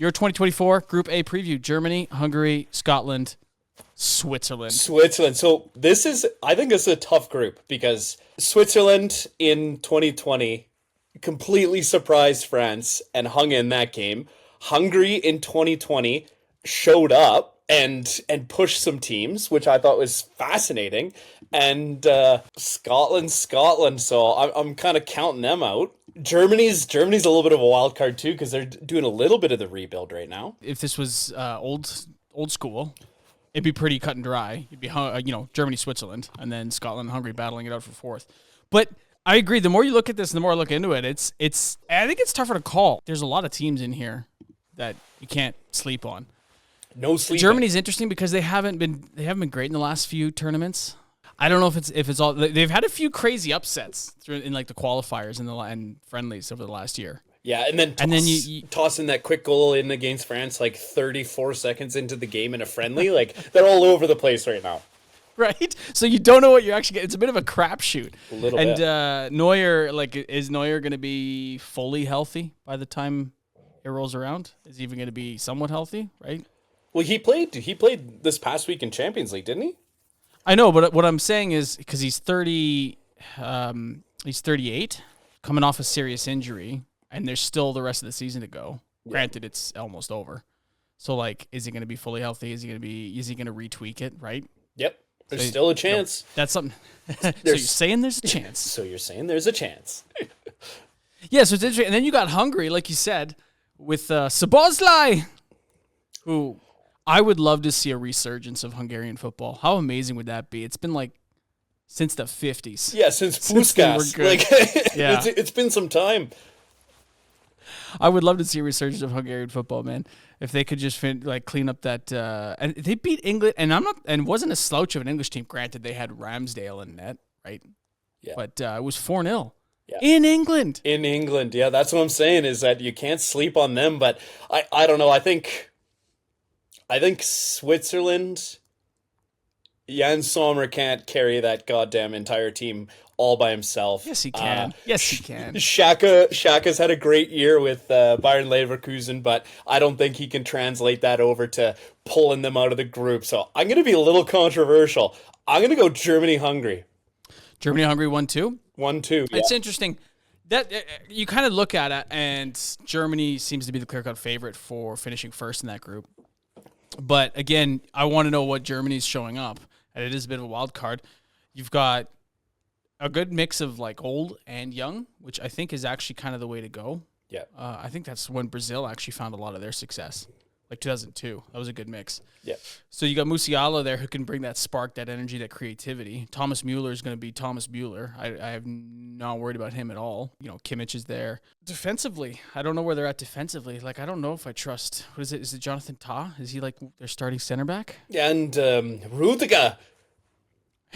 Your 2024 Group A preview: Germany, Hungary, Scotland, Switzerland. So I think this is a tough group because Switzerland in 2020 completely surprised France and hung in that game. Hungary in 2020 showed up and pushed some teams, which I thought was fascinating. And Scotland. So I'm kind of counting them out. Germany's a little bit of a wild card too because they're doing a little bit of the rebuild right now. If this was old school, it'd be pretty cut and dry. It'd be Germany, Switzerland, and then Scotland and Hungary battling it out for fourth. But I agree. The more you look at this, and the more I look into it, I think it's tougher to call. There's a lot of teams in here that you can't sleep on. No sleep. Germany's interesting because they haven't been great in the last few tournaments. I don't know if it's all. They've had a few crazy upsets in like the qualifiers and friendlies over the last year. Yeah, and then you toss in that quick goal in against France like 34 seconds into the game in a friendly. Like they're all over the place right now. Right? So you don't know what you're actually getting. It's a bit of a crapshoot. A little bit. And Neuer, is Neuer going to be fully healthy by the time it rolls around? Is he even going to be somewhat healthy, right? Well, he played this past week in Champions League, didn't he? I know, but what I'm saying is because he's 30, he's 38, coming off a serious injury, and there's still the rest of the season to go. Yeah. Granted, it's almost over. So, is he going to be fully healthy? Is he going to retweak it, right? Yep. There's still a chance. That's something. So you're saying there's a chance. So you're saying there's a chance. Yeah, so it's interesting. And then you got Hungary, like you said, with Szoboszlai, who I would love to see a resurgence of Hungarian football. How amazing would that be? It's been since the 50s. Yeah, since Puskás. Yeah. It's been some time. I would love to see a resurgence of Hungarian football, man. If they could just clean up that, and they beat England, and wasn't a slouch of an English team. Granted, they had Ramsdale in net, right? Yeah. But it was 4-0 yeah. in England. In England, yeah, that's what I'm saying is that you can't sleep on them. But I don't know. I think Switzerland, Jan Sommer can't carry that goddamn entire team all by himself. Yes, he can. Yes, he can. Xhaka's had a great year with Bayern Leverkusen, but I don't think he can translate that over to pulling them out of the group. So I'm going to be a little controversial. I'm going to go Germany-Hungary. Germany-Hungary 1-2? 1-2, yeah. It's interesting. That you kind of look at it, and Germany seems to be the clear-cut favorite for finishing first in that group. But again, I want to know what Germany's showing up, and it is a bit of a wild card. You've got a good mix of old and young, which I think is actually kind of the way to go. Yeah. I think that's when Brazil actually found a lot of their success, 2002. That was a good mix. Yeah. So you got Musiala there who can bring that spark, that energy, that creativity. Thomas Mueller is going to be Thomas Mueller. I am not worried about him at all. Kimmich is there. Defensively, I don't know where they're at defensively. I don't know if I trust. What is it? Is it Jonathan Tah? Is he their starting center back? Yeah, and Rudiger.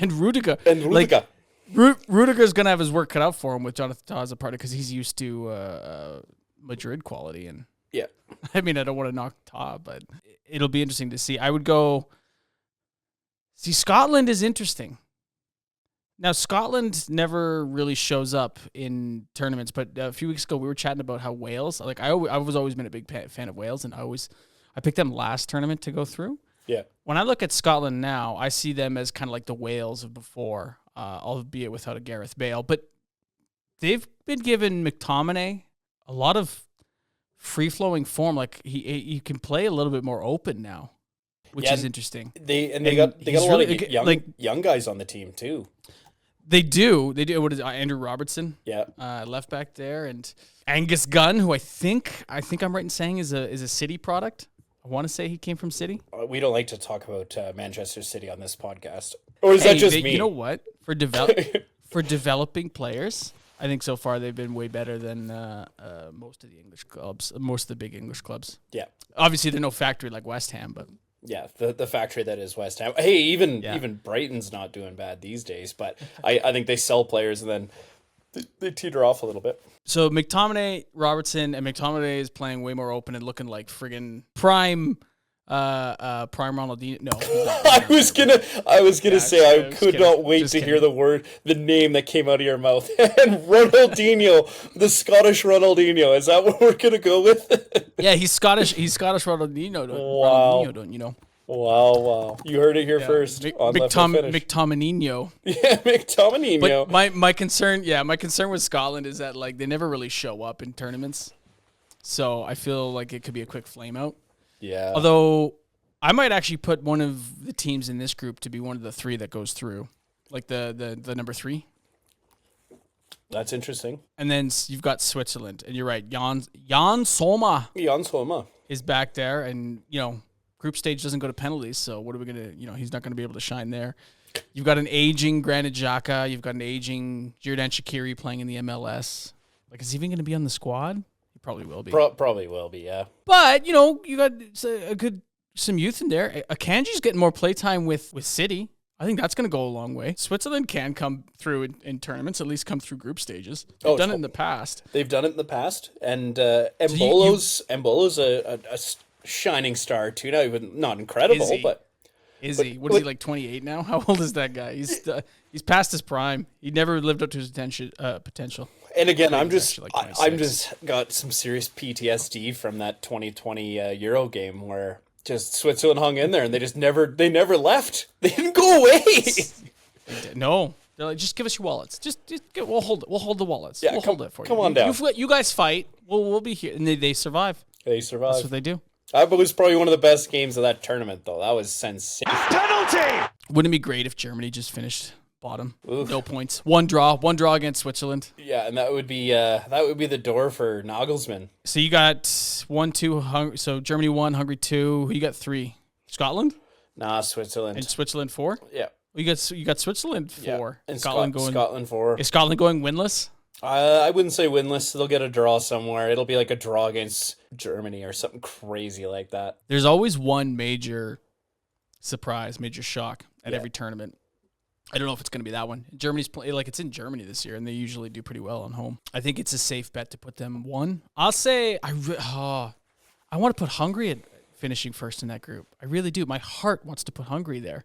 Rudiger's going to have his work cut out for him with Jonathan Tah as a partner because he's used to Madrid quality. And yeah. I mean, I don't want to knock Tah, but it'll be interesting to see. I would go... See, Scotland is interesting. Now, Scotland never really shows up in tournaments, but a few weeks ago we were chatting about how Wales... I was always been a big fan of Wales, and I picked them last tournament to go through. Yeah. When I look at Scotland now, I see them as kind of like the Wales of before, albeit without a Gareth Bale. But they've been given McTominay a lot of free-flowing form. He can play a little bit more open now, which is interesting. They got a lot of young guys on the team too. They do. What is it, Andrew Robertson? Yeah, left back there, and Angus Gunn, who I think I'm right in saying is a City product. I want to say he came from City. We don't like to talk about Manchester City on this podcast. Or is that just me? You know what? For developing players, I think so far they've been way better than most of the English clubs, most of the big English clubs. Yeah. Obviously, they're no factory like West Ham, but... Yeah, the factory that is West Ham. Hey, even Brighton's not doing bad these days, but I think they sell players and then they teeter off a little bit. So McTominay, Robertson, and McTominay is playing way more open and looking like friggin' prime Prime Ronaldinho. No, he's not. I was gonna say I just could kidding. not wait Just to hear kidding. the name that came out of your mouth. And Ronaldinho, the Scottish Ronaldinho. Is that what we're gonna go with? Yeah, he's Scottish. He's Scottish Ronaldinho. Wow. Ronaldinho, don't you know? Wow. You heard it here Yeah, first on Left Foot Finish. McTominino. Yeah, McTominino. But my concern with Scotland is that like they never really show up in tournaments, so I feel like it could be a quick flame out. Yeah. Although I might actually put one of the teams in this group to be one of the three that goes through, like the number 3. That's interesting. And then you've got Switzerland, and you're right, Jan Soma Jan Soma is back there, and group stage doesn't go to penalties, so what are we gonna? He's not gonna be able to shine there. You've got an aging Granit Xhaka, you've got an aging Xherdan Shaqiri playing in the MLS. Like, is he even gonna be on the squad? He probably will be. Probably will be, yeah. But you got some youth in there. Akanji's getting more playtime with City. I think that's going to go a long way. Switzerland can come through in tournaments, at least come through group stages. They've done it in the past. They've done it in the past, and Mbolo's a shining star too. Now, even not incredible, but is he? What is he, like 28 now? How old is that guy? He's past his prime. He never lived up to his potential. And again, I'm just got some serious PTSD from that 2020 Euro game where just Switzerland hung in there and they never left. They didn't go away. No. They're like, just give us your wallets. We'll hold it. We'll hold the wallets. Yeah, we'll hold it for you. Come on down. You guys fight. We'll be here. And they survive. They survive. That's what they do. That was probably one of the best games of that tournament, though. That was sensational. Penalty! Wouldn't it be great if Germany just finished bottom? Oof. No points. One draw against Switzerland. Yeah, and that would be the door for Nagelsmann. So you got 1, 2. So Germany 1, Hungary 2. Who you got 3? Scotland? Nah, Switzerland. And Switzerland 4? Yeah. Well, you got Switzerland 4. Yeah. And Scotland 4. Is Scotland going winless? I wouldn't say winless. They'll get a draw somewhere. It'll be like a draw against Germany or something crazy like that. There's always one major surprise, major shock at every tournament. I don't know if it's going to be that one. Germany's it's in Germany this year, and they usually do pretty well on home. I think it's a safe bet to put them 1. I'll say I want to put Hungary at finishing first in that group. I really do. My heart wants to put Hungary there,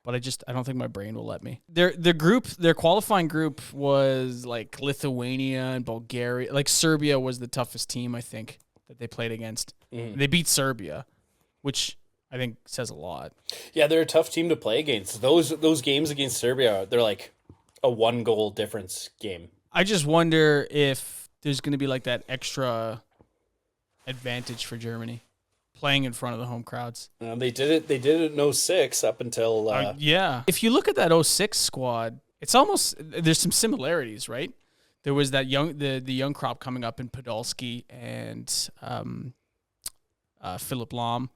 but I don't think my brain will let me. Their qualifying group was like Lithuania and Bulgaria. Like Serbia was the toughest team, I think, that they played against. Mm. They beat Serbia, which I think says a lot. Yeah, they're a tough team to play against. Those games against Serbia, they're like a 1-goal difference game. I just wonder if there's going to be like that extra advantage for Germany playing in front of the home crowds. They did it in 06 up until yeah. If you look at that 06 squad, it's almost there's some similarities, right? There was that the young crop coming up in Podolski and Philip Lahm.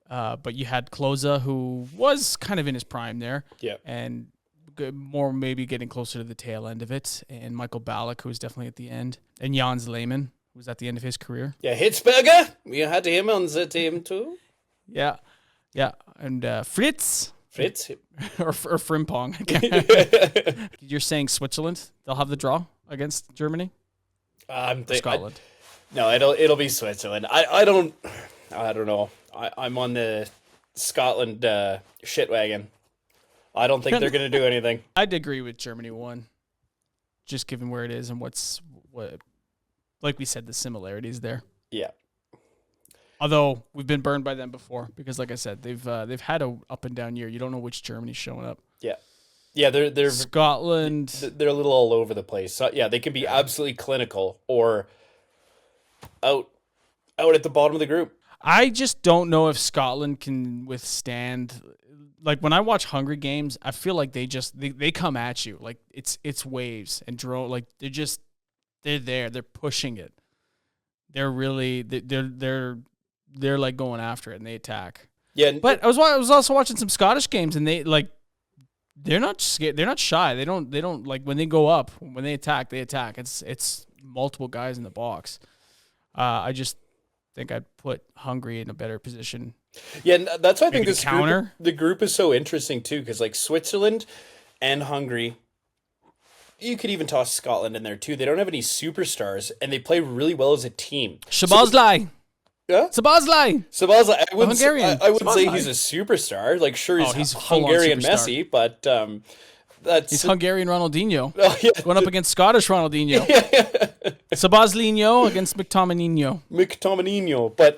But you had Klose, who was kind of in his prime there. Yeah. And more maybe getting closer to the tail end of it. And Michael Ballack, who was definitely at the end. And Jans Lehmann, who was at the end of his career. Yeah, Hitzberger. We had him on the team too. Yeah. Yeah. And Fritz. or Frimpong. You're saying Switzerland? They'll have the draw against Germany? Scotland. No, it'll be Switzerland. I don't know. I'm on the Scotland shit wagon. I don't think they're going to do anything. I'd agree with Germany 1, just given where it is and what, like we said, the similarities there. Yeah. Although we've been burned by them before, because like I said, they've had a up and down year. You don't know which Germany's showing up. Yeah. Yeah, they're Scotland. They're a little all over the place. So, yeah, they can be absolutely clinical or out at the bottom of the group. I just don't know if Scotland can withstand. Like when I watch Hungary games, I feel like they come at you like it's waves and drone. Like they're there. They're pushing it. They're really they're like going after it and they attack. Yeah, but I was also watching some Scottish games and they're not scared. They're not shy. They don't like when they go up, when they attack, they attack. It's multiple guys in the box. I just think I'd put Hungary in a better position. Yeah, that's why I think the group is so interesting too, because like Switzerland and Hungary, you could even toss Scotland in there too. They don't have any superstars, and they play really well as a team. Szoboszlai. Yeah. Szoboszlai. Sabazla, I wouldn't, Hungarian. I wouldn't say Szoboszlai. he's a superstar. Like, sure, he's, He's full-on Hungarian superstar. Messi, but that's He's Hungarian Ronaldinho. Oh, yeah. Going up against Scottish Ronaldinho. Sabazlinho against McTominay. McTominay. But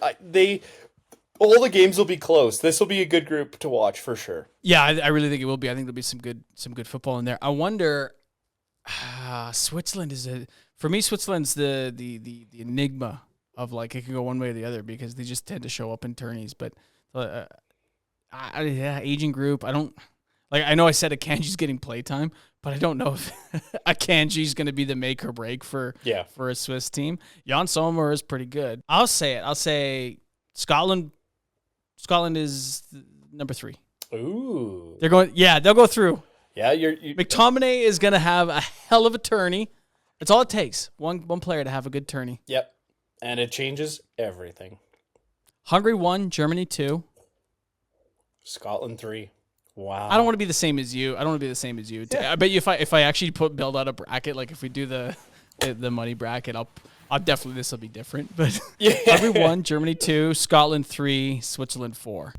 all the games will be close. This will be a good group to watch for sure. Yeah, I really think it will be. I think there'll be some good football in there. I wonder. Switzerland for me. Switzerland's the enigma of like it can go one way or the other because they just tend to show up in tourneys. But aging group. I don't like. I know I said Akanji's getting playtime, but I don't know if Akanji's going to be the make or break for a Swiss team. Jan Sommer is pretty good. I'll say it. I'll say Scotland. Scotland is number 3. Ooh, They're going. Yeah, they'll go through. yeah. McTominay is going to have a hell of a tourney. That's all it takes. One player to have a good tourney. Yep, and it changes everything. Hungary 1, Germany 2. Scotland 3. Wow. I don't want to be the same as you. Yeah. I bet you if I actually build out a bracket, like if we do the money bracket, I'll definitely this will be different. But Yeah. Hungary 1, Germany 2, Scotland 3, Switzerland 4.